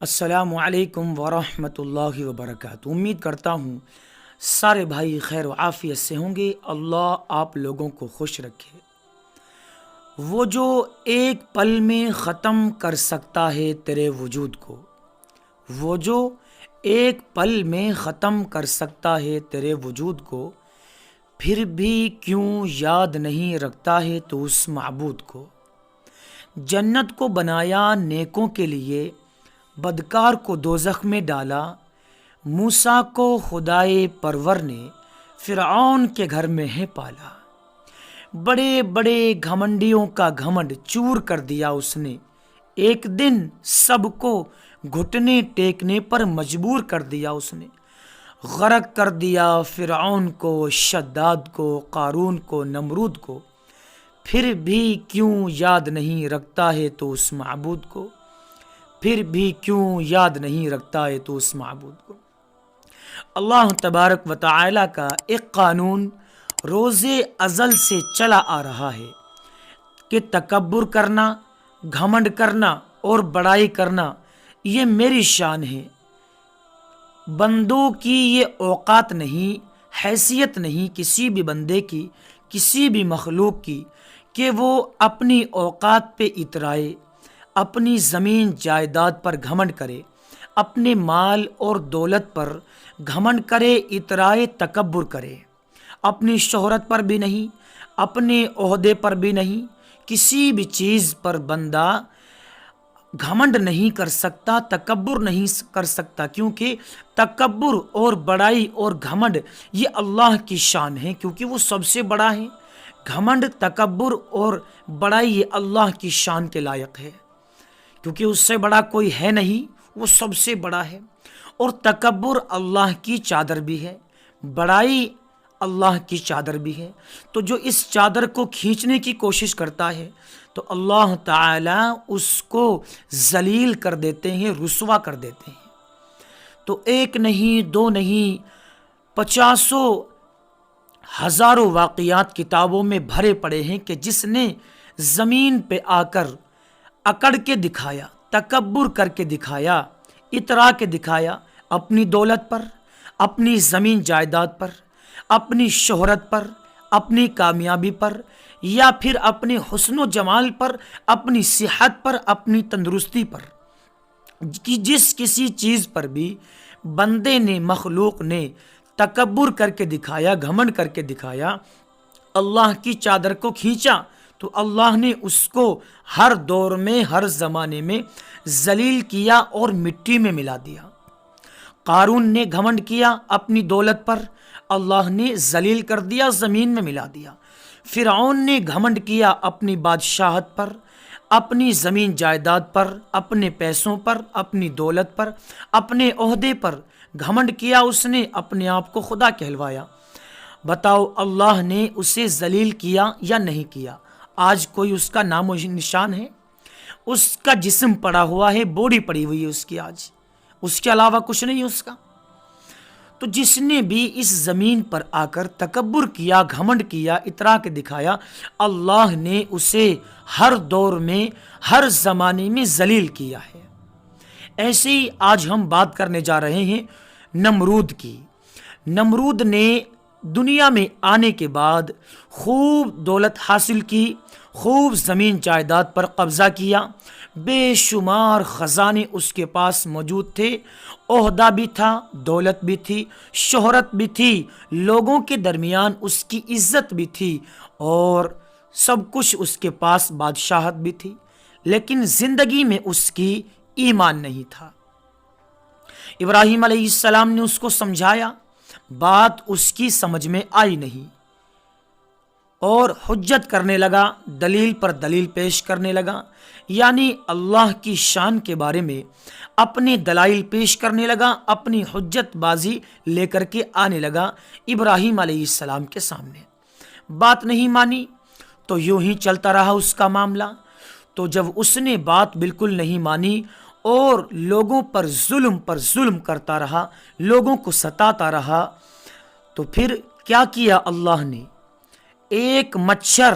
السلام علیکم ورحمۃ اللہ وبرکاتہ۔ امید کرتا ہوں سارے بھائی خیر و عافیت سے ہوں گے۔ اللہ آپ لوگوں کو خوش رکھے۔ وہ جو ایک پل میں ختم کر سکتا ہے تیرے وجود کو، وہ جو ایک پل میں ختم کر سکتا ہے تیرے وجود کو، پھر بھی کیوں یاد نہیں رکھتا ہے تو اس معبود کو۔ جنت کو بنایا نیکوں کے لیے، بدکار کو دوزخ میں ڈالا۔ موسیٰ کو خدائے پرور نے فرعون کے گھر میں ہے پالا۔ بڑے بڑے گھمنڈیوں کا گھمنڈ چور کر دیا اس نے، ایک دن سب کو گھٹنے ٹیکنے پر مجبور کر دیا اس نے۔ غرق کر دیا فرعون کو، شداد کو، قارون کو، نمرود کو، پھر بھی کیوں یاد نہیں رکھتا ہے تو اس معبود کو، پھر بھی کیوں یاد نہیں رکھتا ہے تو اس معبود کو۔ اللہ تبارک و تعالی کا ایک قانون روز ازل سے چلا آ رہا ہے کہ تکبر کرنا، گھمنڈ کرنا اور بڑائی کرنا یہ میری شان ہے۔ بندوں کی یہ اوقات نہیں، حیثیت نہیں کسی بھی بندے کی، کسی بھی مخلوق کی کہ وہ اپنی اوقات پہ اترائے، اپنی زمین جائیداد پر گھمنڈ کرے، اپنے مال اور دولت پر گھمنڈ کرے، اترائے، تکبر کرے۔ اپنی شہرت پر بھی نہیں، اپنے عہدے پر بھی نہیں، کسی بھی چیز پر بندہ گھمنڈ نہیں کر سکتا، تکبر نہیں کر سکتا، کیونکہ تکبر اور بڑائی اور گھمنڈ یہ اللہ کی شان ہے، کیونکہ وہ سب سے بڑا ہے۔ گھمنڈ، تکبر اور بڑائی یہ اللہ کی شان کے لائق ہے، کیونکہ اس سے بڑا کوئی ہے نہیں، وہ سب سے بڑا ہے۔ اور تکبر اللہ کی چادر بھی ہے، بڑائی اللہ کی چادر بھی ہے۔ تو جو اس چادر کو کھینچنے کی کوشش کرتا ہے تو اللہ تعالی اس کو ذلیل کر دیتے ہیں، رسوا کر دیتے ہیں۔ تو ایک نہیں، دو نہیں، پچاسوں ہزاروں واقعات کتابوں میں بھرے پڑے ہیں کہ جس نے زمین پہ آ کر اکڑ کے دکھایا، تکبر کر کے دکھایا، اترا کے دکھایا، اپنی دولت پر، اپنی زمین جائیداد پر، اپنی شہرت پر، اپنی کامیابی پر، یا پھر اپنے حسن و جمال پر، اپنی صحت پر، اپنی تندرستی پر، جس کسی چیز پر بھی بندے نے، مخلوق نے تکبر کر کے دکھایا، گھمنڈ کر کے دکھایا، اللہ کی چادر کو کھینچا تو اللہ نے اس کو ہر دور میں، ہر زمانے میں ذلیل کیا اور مٹی میں ملا دیا۔ قارون نے گھمنڈ کیا اپنی دولت پر، اللہ نے ذلیل کر دیا، زمین میں ملا دیا۔ فرعون نے گھمنڈ کیا اپنی بادشاہت پر، اپنی زمین جائیداد پر، اپنے پیسوں پر، اپنی دولت پر، اپنے عہدے پر گھمنڈ کیا، اس نے اپنے آپ کو خدا کہلوایا۔ بتاؤ اللہ نے اسے ذلیل کیا یا نہیں کیا؟ آج کوئی اس کا نام و نشان ہے؟ اس کا جسم پڑا ہوا ہے، بوڈی پڑی ہوئی ہے اس کی، آج اس کے علاوہ کچھ نہیں ہے اس کا۔ تو جس نے بھی اس زمین پر آ کر تکبر کیا، گھمنڈ کیا، اترا کے دکھایا، اللہ نے اسے ہر دور میں، ہر زمانے میں ذلیل کیا ہے۔ ایسے ہی آج ہم بات کرنے جا رہے ہیں نمرود کی۔ نمرود نے دنیا میں آنے کے بعد خوب دولت حاصل کی، خوب زمین جائیداد پر قبضہ کیا، بے شمار خزانے اس کے پاس موجود تھے، عہدہ بھی تھا، دولت بھی تھی، شہرت بھی تھی، لوگوں کے درمیان اس کی عزت بھی تھی، اور سب کچھ اس کے پاس، بادشاہت بھی تھی، لیکن زندگی میں اس کی ایمان نہیں تھا۔ ابراہیم علیہ السلام نے اس کو سمجھایا، بات اس کی سمجھ میں آئی نہیں، اور حجت کرنے لگا، دلیل پر دلیل پیش کرنے لگا، یعنی اللہ کی شان کے بارے میں اپنے دلائل پیش کرنے لگا، اپنی حجت بازی لے کر کے آنے لگا ابراہیم علیہ السلام کے سامنے۔ بات نہیں مانی تو یوں ہی چلتا رہا اس کا معاملہ۔ تو جب اس نے بات بالکل نہیں مانی اور لوگوں پر ظلم کرتا رہا، لوگوں کو ستاتا رہا، تو پھر کیا کیا اللہ نے؟ ایک مچھر،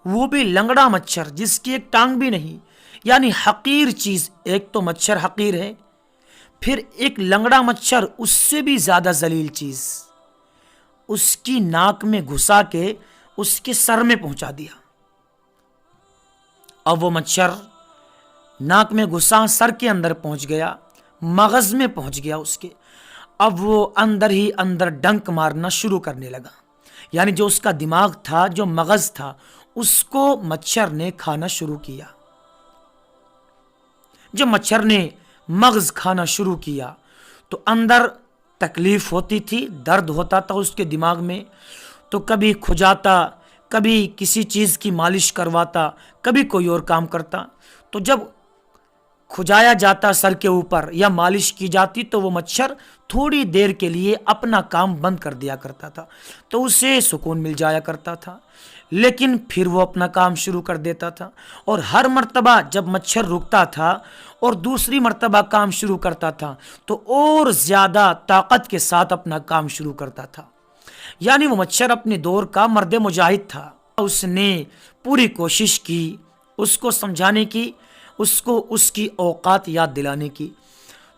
وہ بھی لنگڑا مچھر جس کی ایک ٹانگ بھی نہیں، یعنی حقیر چیز، ایک تو مچھر حقیر ہے، پھر ایک لنگڑا مچھر اس سے بھی زیادہ ذلیل چیز اس کی ناک میں گھسا کے اس کے سر میں پہنچا دیا. اب وہ مچھر ناک میں گھسا، سر کے اندر پہنچ گیا، مغز میں پہنچ گیا اس کے. اب وہ اندر ہی اندر ڈنک مارنا شروع کرنے لگا. یعنی جو اس کا دماغ تھا، جو مغز تھا، اس کو مچھر نے کھانا شروع کیا. جب مچھر نے مغز کھانا شروع کیا تو اندر تکلیف ہوتی تھی، درد ہوتا تھا اس کے دماغ میں. تو کبھی کھجاتا، کبھی کسی چیز کی مالش کرواتا، کبھی کوئی اور کام کرتا. تو جب کھجایا جاتا سر کے اوپر یا مالش کی جاتی تو وہ مچھر تھوڑی دیر کے لیے اپنا کام بند کر دیا کرتا تھا، تو اسے سکون مل جایا کرتا تھا. لیکن پھر وہ اپنا کام شروع کر دیتا تھا، اور ہر مرتبہ جب مچھر رکتا تھا اور دوسری مرتبہ کام شروع کرتا تھا تو اور زیادہ طاقت کے ساتھ اپنا کام شروع کرتا تھا. یعنی وہ مچھر اپنے دور کا مرد مجاہد تھا. اس نے پوری کوشش کی اس کو سمجھانے کی، اس کو اس کی اوقات یاد دلانے کی.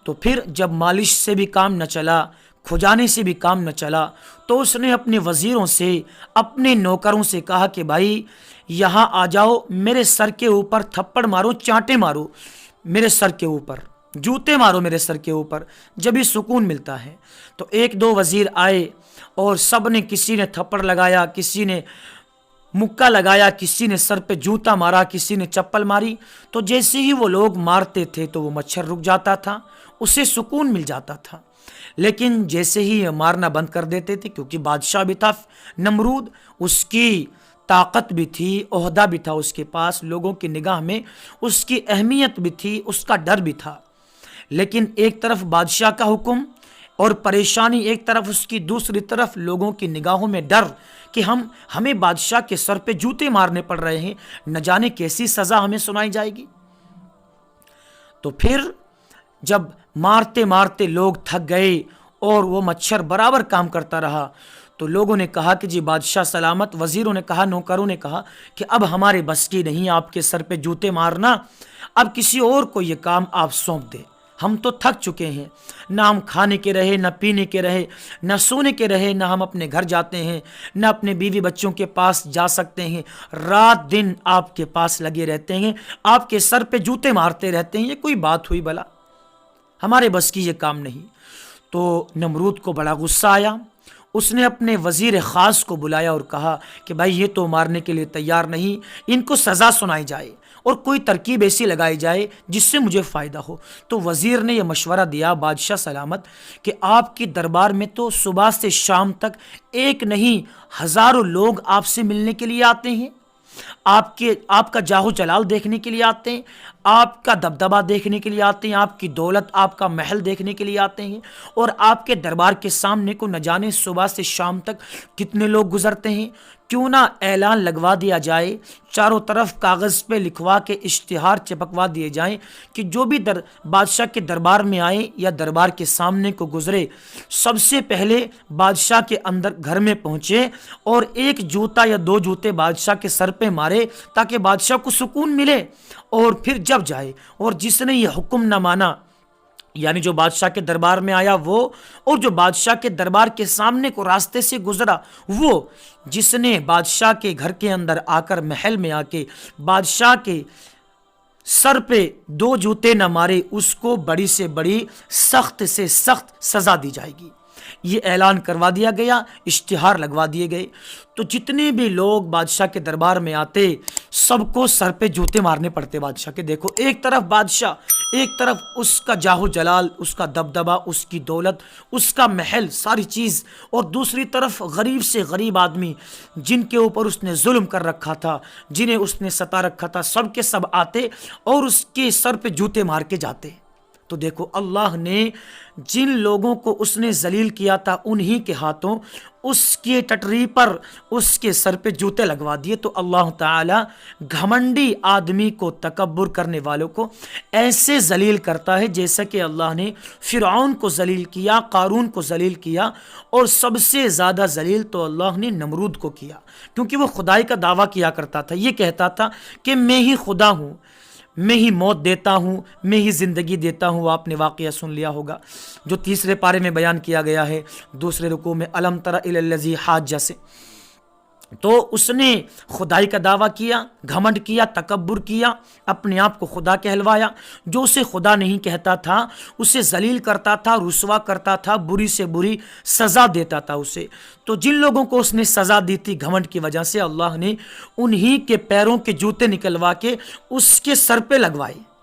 تو پھر جب مالش سے بھی کام نہ چلا، کھجانے سے بھی کام نہ چلا، تو اس نے اپنے وزیروں سے، اپنے نوکروں سے کہا کہ بھائی یہاں آ جاؤ، میرے سر کے اوپر تھپڑ مارو، چانٹے مارو میرے سر کے اوپر، جوتے مارو میرے سر کے اوپر، جب ہی سکون ملتا ہے. تو ایک دو وزیر آئے اور سب نے، کسی نے تھپڑ لگایا، کسی نے مکہ لگایا، کسی نے سر پہ جوتا مارا، کسی نے چپل ماری. تو جیسے ہی وہ لوگ مارتے تھے تو وہ مچھر رک جاتا تھا، اسے سکون مل جاتا تھا. لیکن جیسے ہی یہ مارنا بند کر دیتے تھے، کیونکہ بادشاہ بھی تھا نمرود، اس کی طاقت بھی تھی، عہدہ بھی تھا اس کے پاس، لوگوں کی نگاہ میں اس کی اہمیت بھی تھی، اس کا ڈر بھی تھا. لیکن ایک طرف بادشاہ کا حکم اور پریشانی، ایک طرف اس کی، دوسری طرف لوگوں کی نگاہوں میں ڈر کہ ہمیں بادشاہ کے سر پہ جوتے مارنے پڑ رہے ہیں، نہ جانے کیسی سزا ہمیں سنائی جائے گی. تو پھر جب مارتے مارتے لوگ تھک گئے اور وہ مچھر برابر کام کرتا رہا تو لوگوں نے کہا کہ جی بادشاہ سلامت. وزیروں نے کہا، نوکروں نے کہا کہ اب ہمارے بس کی نہیں آپ کے سر پہ جوتے مارنا، اب کسی اور کو یہ کام آپ سونپ دیں، ہم تو تھک چکے ہیں. نہ ہم کھانے کے رہے، نہ پینے کے رہے، نہ سونے کے رہے، نہ ہم اپنے گھر جاتے ہیں، نہ اپنے بیوی بچوں کے پاس جا سکتے ہیں. رات دن آپ کے پاس لگے رہتے ہیں، آپ کے سر پہ جوتے مارتے رہتے ہیں. یہ کوئی بات ہوئی بھلا؟ ہمارے بس کی یہ کام نہیں. تو نمرود کو بڑا غصہ آیا. اس نے اپنے وزیر خاص کو بلایا اور کہا کہ بھائی یہ تو مارنے کے لیے تیار نہیں، ان کو سزا سنائی جائے اور کوئی ترکیب ایسی لگائی جائے جس سے مجھے فائدہ ہو. تو وزیر نے یہ مشورہ دیا، بادشاہ سلامت، کہ آپ کی دربار میں تو صبح سے شام تک ایک نہیں ہزاروں لوگ آپ سے ملنے کے لیے آتے ہیں، آپ کا جاہ و جلال دیکھنے کے لیے آتے ہیں، آپ کا دبدبہ دیکھنے کے لیے آتے ہیں، آپ کی دولت، آپ کا محل دیکھنے کے لیے آتے ہیں، اور آپ کے دربار کے سامنے کو نہ جانے صبح سے شام تک کتنے لوگ گزرتے ہیں. کیوں نہ اعلان لگوا دیا جائے، چاروں طرف کاغذ پہ لکھوا کے اشتہار چپکوا دیے جائیں کہ جو بھی بادشاہ کے دربار میں آئے یا دربار کے سامنے کو گزرے، سب سے پہلے بادشاہ کے اندر گھر میں پہنچے اور ایک جوتا یا دو جوتے بادشاہ کے سر پہ مارے تاکہ بادشاہ کو سکون ملے، اور پھر جب جائے. اور جس نے یہ حکم نہ مانا، یعنی جو بادشاہ کے دربار میں آیا وہ، اور جو بادشاہ کے دربار کے سامنے کو راستے سے گزرا وہ، جس نے بادشاہ کے گھر کے اندر آ کر، محل میں آ کے بادشاہ کے سر پہ دو جوتے نہ مارے، اس کو بڑی سے بڑی، سخت سے سخت سزا دی جائے گی. یہ اعلان کروا دیا گیا، اشتہار لگوا دیے گئے. تو جتنے بھی لوگ بادشاہ کے دربار میں آتے سب کو سر پہ جوتے مارنے پڑتے بادشاہ کے. دیکھو ایک طرف بادشاہ، ایک طرف اس کا جاہ و جلال، اس کا دبدبہ، اس کی دولت، اس کا محل، ساری چیز، اور دوسری طرف غریب سے غریب آدمی جن کے اوپر اس نے ظلم کر رکھا تھا، جنہیں اس نے ستا رکھا تھا، سب کے سب آتے اور اس کے سر پہ جوتے مار کے جاتے. تو دیکھو اللہ نے جن لوگوں کو اس نے ذلیل کیا تھا انہی کے ہاتھوں اس کے ٹٹری پر اس کے سر پہ جوتے لگوا دیے. تو اللہ تعالی گھمنڈی آدمی کو، تکبر کرنے والوں کو ایسے ذلیل کرتا ہے جیسا کہ اللہ نے فرعون کو ذلیل کیا، قارون کو ذلیل کیا، اور سب سے زیادہ ذلیل تو اللہ نے نمرود کو کیا، کیونکہ وہ خدائی کا دعویٰ کیا کرتا تھا. یہ کہتا تھا کہ میں ہی خدا ہوں، میں ہی موت دیتا ہوں، میں ہی زندگی دیتا ہوں، وہ آپ نے واقعہ سن لیا ہوگا جو تیسرے پارے میں بیان کیا گیا ہے دوسرے رکوع میں، الم تر الی الذی حاج سے۔ تو اس نے خدائی کا دعویٰ کیا، گھمنڈ کیا، تکبر کیا، اپنے آپ کو خدا کہلوایا۔ جو اسے خدا نہیں کہتا تھا اسے ذلیل کرتا تھا، رسوا کرتا تھا، بری سے بری سزا دیتا تھا اسے۔ تو جن لوگوں کو اس نے سزا دی تھی گھمنڈ کی وجہ سے، اللہ نے انہی کے پیروں کے جوتے نکلوا کے اس کے سر پہ لگوائے۔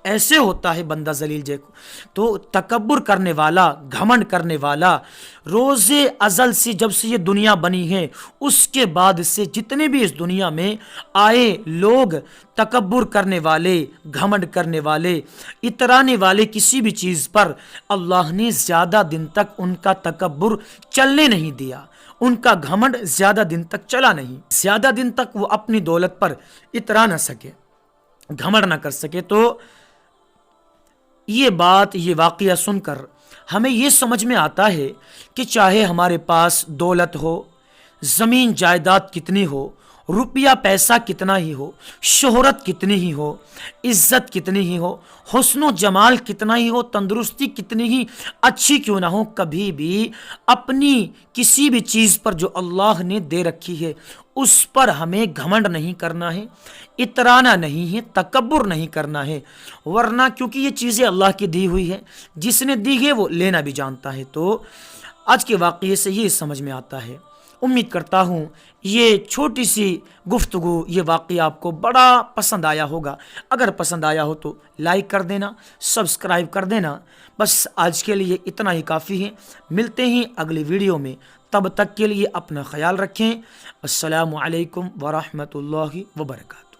ایسے ہوتا ہے بندہ ذلیل جے کو۔ تو تکبر کرنے والا، گھمنڈ کرنے والا، روز ازل سے جب سے یہ دنیا بنی ہے اس کے بعد سے جتنے بھی اس دنیا میں آئے لوگ تکبر کرنے والے، گھمنڈ کرنے والے، اترانے والے کسی بھی چیز پر، اللہ نے زیادہ دن تک ان کا تکبر چلنے نہیں دیا، ان کا گھمنڈ زیادہ دن تک چلا نہیں، زیادہ دن تک وہ اپنی دولت پر اترا نہ سکے، گھمنڈ نہ کر سکے۔ تو یہ بات، یہ واقعہ سن کر ہمیں یہ سمجھ میں آتا ہے کہ چاہے ہمارے پاس دولت ہو، زمین جائیداد کتنی ہو، روپیہ پیسہ کتنا ہی ہو، شہرت کتنی ہی ہو، عزت کتنی ہی ہو، حسن و جمال کتنا ہی ہو، تندرستی کتنی ہی اچھی کیوں نہ ہو، کبھی بھی اپنی کسی بھی چیز پر جو اللہ نے دے رکھی ہے اس پر ہمیں گھمنڈ نہیں کرنا ہے، اترانا نہیں ہے، تکبر نہیں کرنا ہے، ورنہ کیونکہ یہ چیزیں اللہ کی دی ہوئی ہے، جس نے دی ہے وہ لینا بھی جانتا ہے۔ تو آج کے واقعے سے یہ سمجھ میں آتا ہے۔ امید کرتا ہوں یہ چھوٹی سی گفتگو، یہ واقعہ آپ کو بڑا پسند آیا ہوگا۔ اگر پسند آیا ہو تو لائک کر دینا، سبسکرائب کر دینا۔ بس آج کے لیے اتنا ہی کافی ہے، ملتے ہیں اگلی ویڈیو میں، تب تک کے لیے اپنا خیال رکھیں۔ السلام علیکم ورحمۃ اللہ وبرکاتہ۔